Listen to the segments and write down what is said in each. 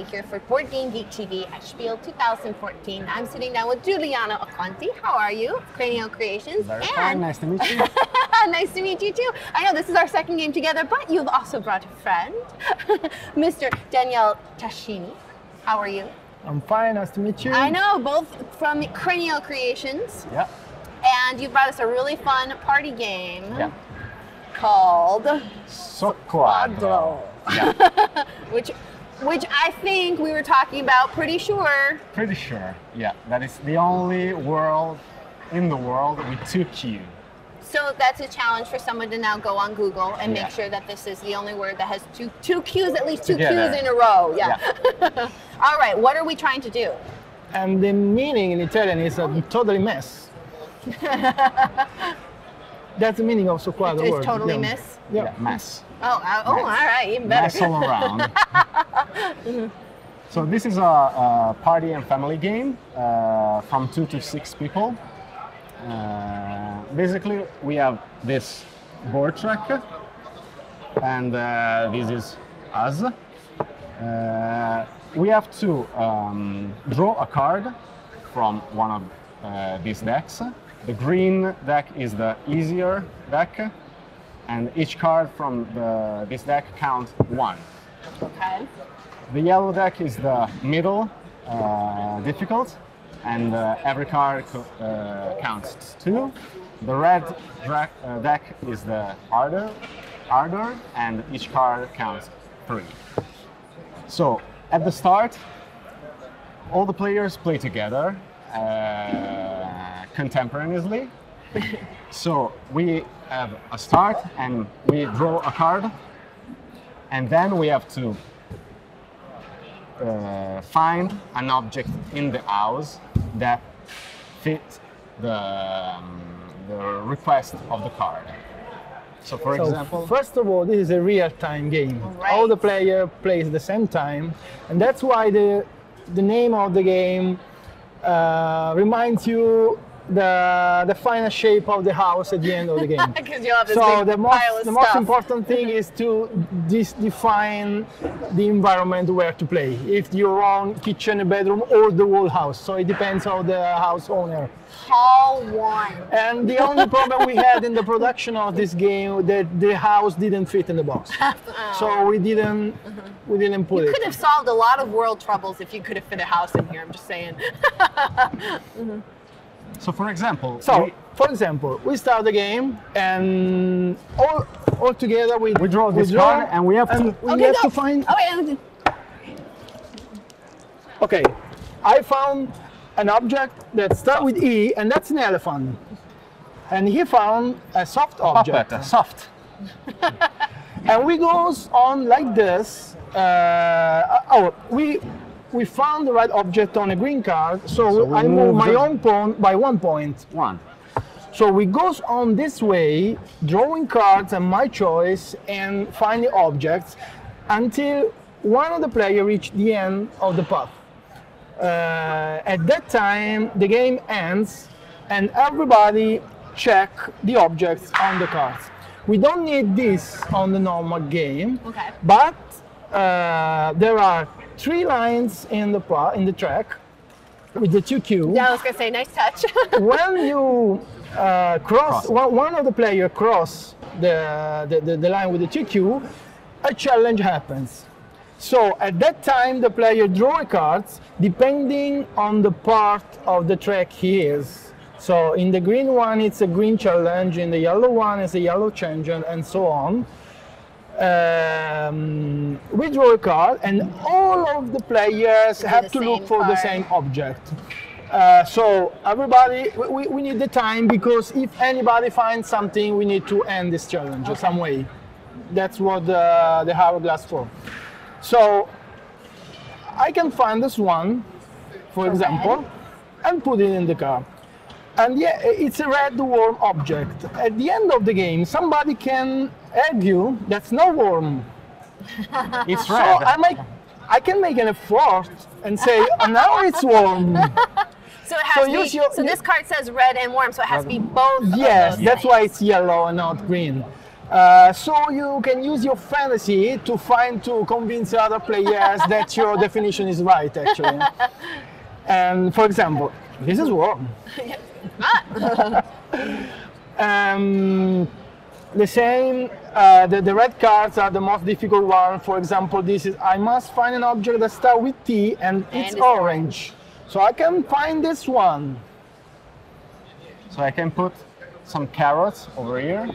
here for Board Game Geek TV at Spiel 2014. I'm sitting down with Giuliano Acquanti. How are you? Cranial Creations. Very fine. Nice to meet you. Nice to meet you too. I know this is our second game together, but you've also brought a friend, Mr. Daniele Tascini. How are you? I'm fine. Nice to meet you. I know, both from Cranial Creations. Yeah. And you brought us a really fun party game. Yeah. Called Soqquadro. Yeah. which I think we were talking about, pretty sure. Pretty sure. Yeah. That is the only world in the world with 2 Q. So that's a challenge for someone to now go on Google and make sure that this is the only word that has two Qs, at least 2 Qs in a row. Yeah. All right. What are we trying to do? And the meaning in Italian is a totally mess. That's the meaning of Soqquadro word. It's totally miss? Yeah, mess. Oh, all right, even better. Mess all around. So this is a party and family game from 2 to 6 people. Basically, we have this board track, and this is us. We have to draw a card from one of these decks. The green deck is the easier deck, and each card from this deck counts 1. Okay. The yellow deck is the middle difficult, and every card counts 2. The red deck is the harder, and each card counts 3. So at the start, all the players play together contemporaneously. So we have a start and we draw a card, and then we have to find an object in the house that fits the request of the card. So for example, first of all, this is a real-time game. Right. All the players play at the same time, and that's why the name of the game reminds you the final shape of the house at the end of the game. Because you'll have this So big pile of the most stuff. important thing is to define the environment where to play. If your own kitchen, a bedroom, or the whole house. So it depends on the house owner. Hall 1. And the only problem we had in the production of this game that the house didn't fit in the box. So we didn't put You it. could have solved a lot of world troubles if you could have fit a house in here, I'm just saying. So for example, we start the game, and all together we draw this card, and we have to find. Okay. Okay, I found an object that starts with E, and that's an elephant. And he found a soft object. puppet, soft. And we goes on like this. We found the right object on a green card, so I move my own pawn by 1 point. 1. So we goes on this way, drawing cards and my choice, and finding objects until one of the players reach the end of the path. At that time, the game ends, and everybody check the objects on the cards. We don't need this on the normal game, but there are 3 lines in the track with the 2 Q. Yeah, I was gonna say, nice touch. When you one of the players cross the line with the 2 Q, a challenge happens. So at that time, the player draw cards depending on the part of the track he is. So in the green one, it's a green challenge. In the yellow one, it's a yellow challenge, and so on. We draw a card, and all of the players have to look for the same object. So everybody, we need the time, because if anybody finds something, we need to end this challenge some way. That's what the hourglass for. So I can find this one, for example, and put it in the card. And yeah, it's a red worm object. At the end of the game, somebody can argue that's not worm. It's red. So I can make an effort and say, now it's warm. So it has to be, so this card says red and warm, so it has to be both. Yes, of those that's things. why it's yellow and not green. So you can use your fantasy to convince other players that your definition is right, actually. And for example, this is warm. The same, the red cards are the most difficult one. For example, this is, I must find an object that starts with T and it's orange. So I can find this one. So I can put some carrots over here.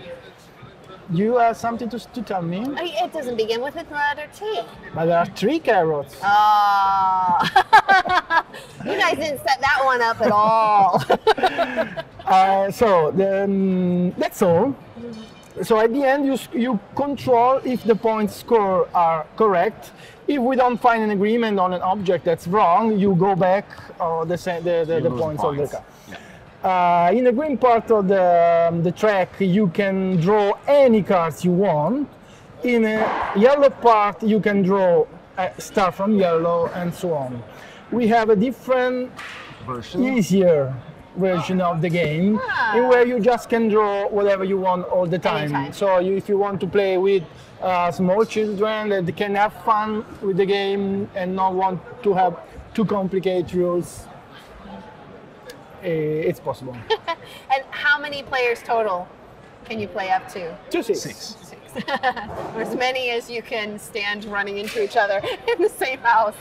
You have something to tell me? It doesn't begin with a letter T. But there are 3 carrots. Oh. You guys didn't set that one up at all. So that's all. So at the end, you control if the points scored are correct. If we don't find an agreement on an object that's wrong, you go back the points of the card. Yeah. In the green part of the track, you can draw any cards you want. In a yellow part, you can draw start from yellow and so on. We have a different, easier version of the game in where you just can draw whatever you want all the time. Anytime. So if you want to play with small children that can have fun with the game and not want to have too complicated rules, it's possible. And how many players total can you play up to? 6. Or as many as you can stand running into each other in the same house.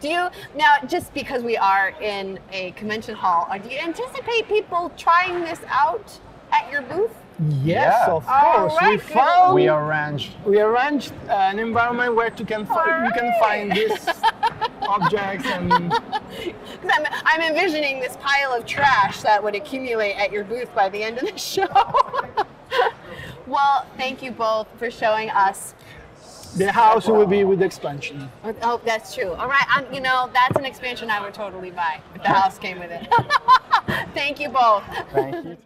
Do you, now just because we are in a convention hall, do you anticipate people trying this out at your booth? Yes, of course. Right, we arranged an environment where you can find these objects and. I'm envisioning this pile of trash that would accumulate at your booth by the end of the show. Well, thank you both for showing us. The house will be with the expansion. Oh, that's true. All right, you know, that's an expansion I would totally buy if the house came with it. Thank you both. Thank you.